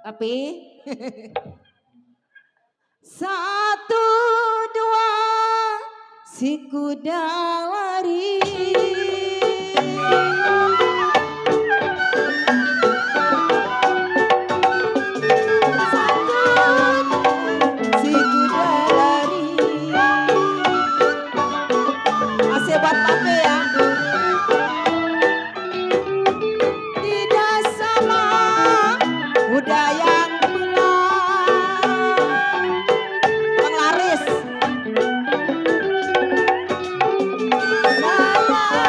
Tapi satu dua si kuda lari. Si kuda lari. Masih buat pape ya. Tidak sama kuda yang pulang. Bang Laris. Saya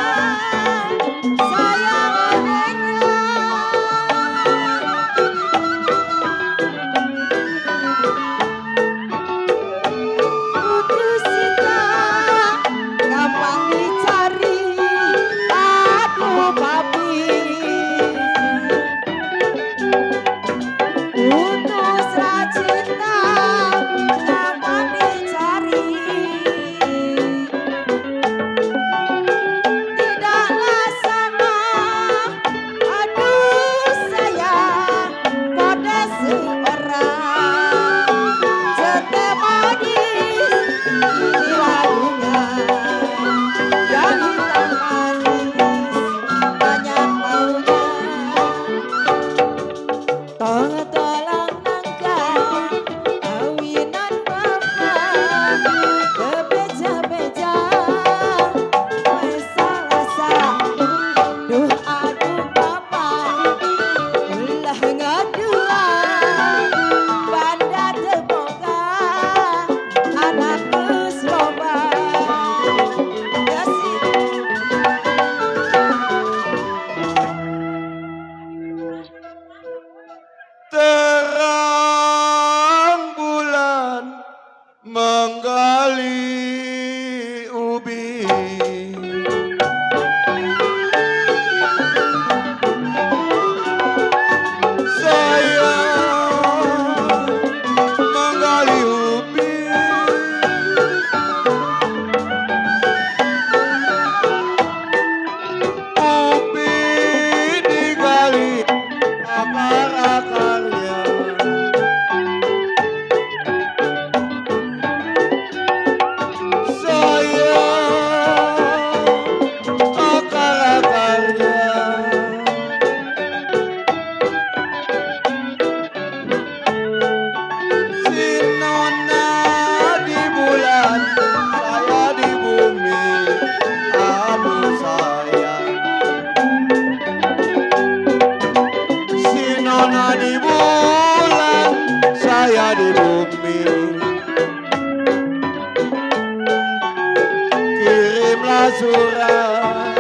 surat,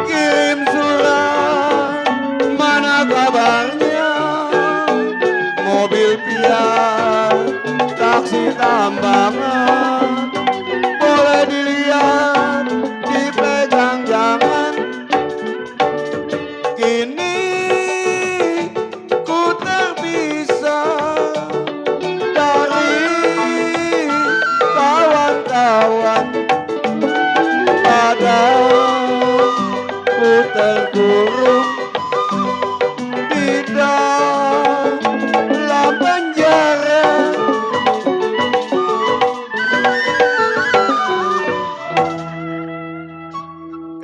kirim surat, mana kabarnya? Mobil piar, taksi tambangan, boleh dilihat, dipegang jangan. Kini ku terpisah dari kawan-kawan, padahal ku terkurung di dalam penjara.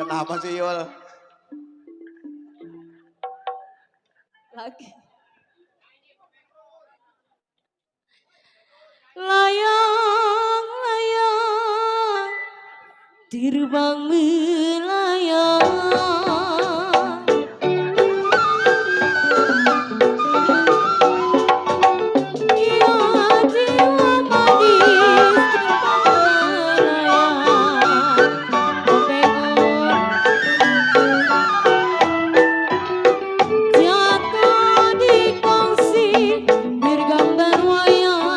Kenapa sih Yul? Lagi. Layang, layang, terbang melayang. Ya jiwa manis terbang melayang. Jatuh di kongsi bergambar wayang.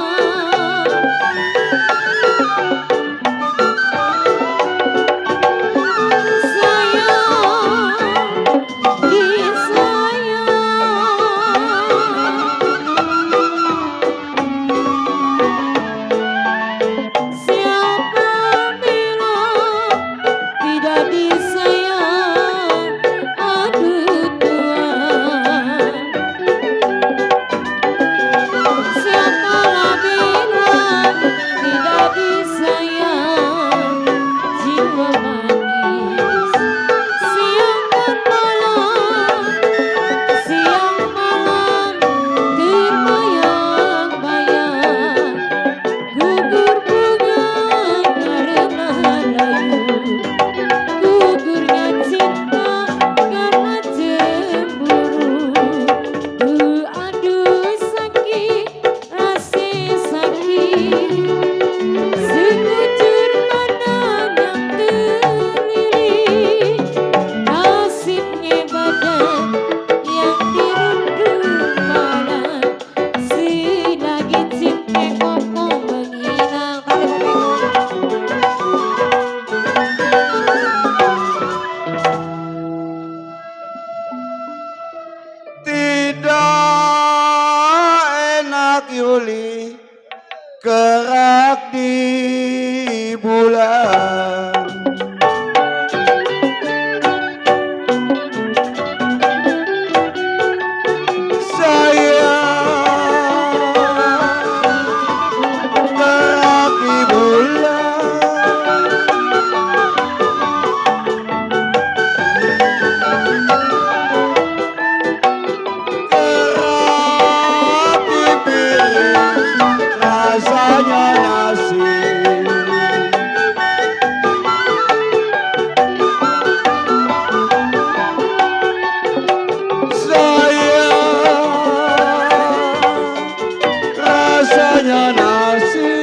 Sayang, disayang. Siapa bilang tidak disayang? Aduh Tuhan, siapalah bilang tidak disayang? Jiwa manis siang dan malam, siang malam terbayang-bayang. Gugur bunga karena layu, gugurnya cinta karena cemburu. Aduh sakit, rasa sakit, sekujur badan yang terlilit, nasibnya badan yang dirundung malam. Selagi cinta kokoh menghilang. Tidak enak Yuli kerak di bulan. Sayang, kerak di bulan. Kerak di piring, rasanya nasi. Sayang, rasanya nasi.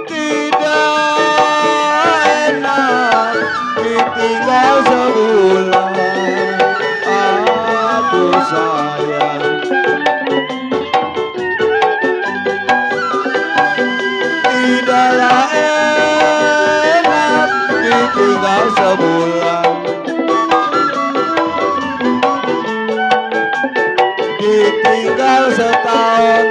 Tidak enak ditinggal sebulan. Aduh sayang, tidaklah enak ditinggal sebulan, ditinggal setahun.